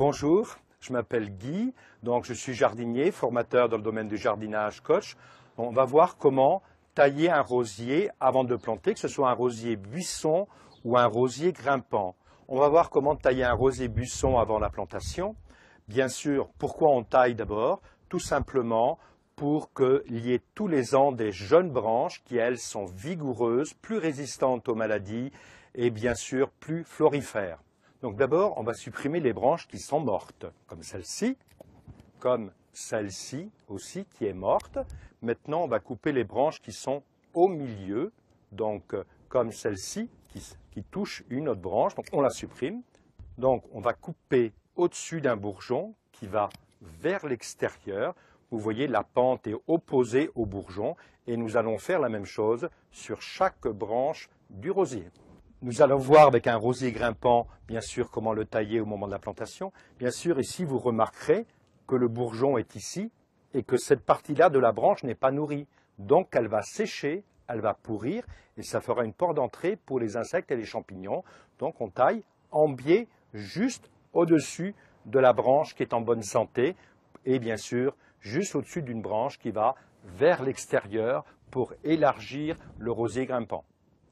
Bonjour, je m'appelle Guy, donc je suis jardinier, formateur dans le domaine du jardinage, coach. On va voir comment tailler un rosier avant de le planter, que ce soit un rosier buisson ou un rosier grimpant. On va voir comment tailler un rosier buisson avant la plantation. Bien sûr, pourquoi on taille d'abord? Tout simplement pour qu'il y ait tous les ans des jeunes branches qui, elles, sont vigoureuses, plus résistantes aux maladies et bien sûr plus florifères. Donc d'abord, on va supprimer les branches qui sont mortes, comme celle-ci aussi qui est morte. Maintenant, on va couper les branches qui sont au milieu, donc comme celle-ci qui touche une autre branche, donc on la supprime. Donc on va couper au-dessus d'un bourgeon qui va vers l'extérieur. Vous voyez, la pente est opposée au bourgeon et nous allons faire la même chose sur chaque branche du rosier. Nous allons voir avec un rosier grimpant, bien sûr, comment le tailler au moment de la plantation. Bien sûr, ici, vous remarquerez que le bourgeon est ici et que cette partie-là de la branche n'est pas nourrie. Donc, elle va sécher, elle va pourrir et ça fera une porte d'entrée pour les insectes et les champignons. Donc, on taille en biais juste au-dessus de la branche qui est en bonne santé et bien sûr, juste au-dessus d'une branche qui va vers l'extérieur pour élargir le rosier grimpant.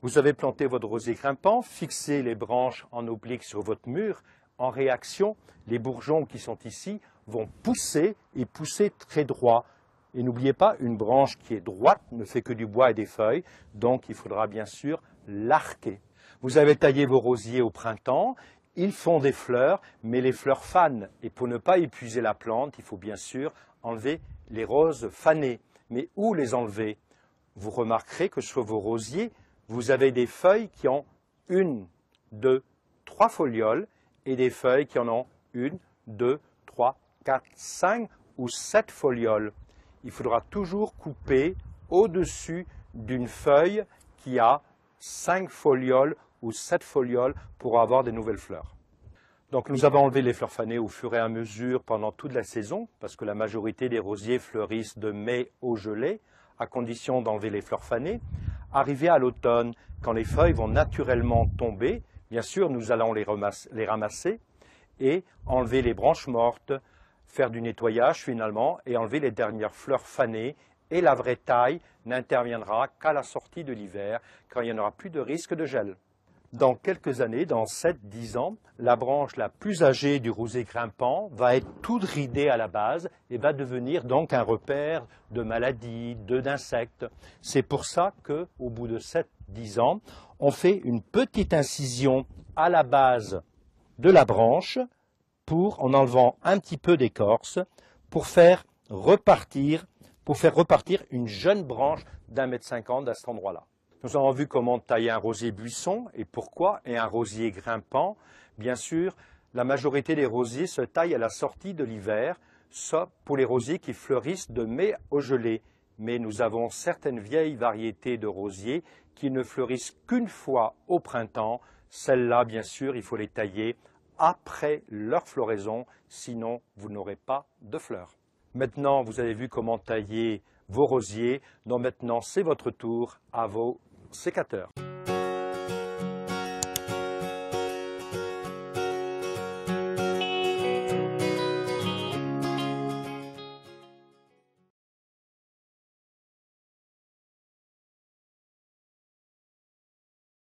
Vous avez planté votre rosier grimpant, fixez les branches en oblique sur votre mur. En réaction, les bourgeons qui sont ici vont pousser et pousser très droit. Et n'oubliez pas, une branche qui est droite ne fait que du bois et des feuilles, donc il faudra bien sûr l'arquer. Vous avez taillé vos rosiers au printemps, ils font des fleurs, mais les fleurs fanent. Et pour ne pas épuiser la plante, il faut bien sûr enlever les roses fanées. Mais où les enlever? Vous remarquerez que sur vos rosiers, vous avez des feuilles qui ont 1, 2, 3 folioles et des feuilles qui en ont 1, 2, 3, 4, 5 ou 7 folioles. Il faudra toujours couper au-dessus d'une feuille qui a 5 folioles ou 7 folioles pour avoir des nouvelles fleurs. Donc nous avons enlevé les fleurs fanées au fur et à mesure pendant toute la saison parce que la majorité des rosiers fleurissent de mai au gelée à condition d'enlever les fleurs fanées. Arrivé à l'automne, quand les feuilles vont naturellement tomber, bien sûr, nous allons les ramasser et enlever les branches mortes, faire du nettoyage finalement et enlever les dernières fleurs fanées. Et la vraie taille n'interviendra qu'à la sortie de l'hiver, quand il n'y en aura plus de risque de gel. Dans quelques années, dans 7-10 ans, la branche la plus âgée du rosier grimpant va être toute ridée à la base et va devenir donc un repère de maladies, d'insectes. C'est pour ça qu'au bout de 7-10 ans, on fait une petite incision à la base de la branche en enlevant un petit peu d'écorce pour faire repartir une jeune branche d'1,50 m à cet endroit-là. Nous avons vu comment tailler un rosier buisson et pourquoi, et un rosier grimpant. Bien sûr, la majorité des rosiers se taillent à la sortie de l'hiver, sauf pour les rosiers qui fleurissent de mai au gelée. Mais nous avons certaines vieilles variétés de rosiers qui ne fleurissent qu'une fois au printemps. Celles-là, bien sûr, il faut les tailler après leur floraison, sinon vous n'aurez pas de fleurs. Maintenant, vous avez vu comment tailler vos rosiers. Donc maintenant, c'est votre tour à vos sécateurs.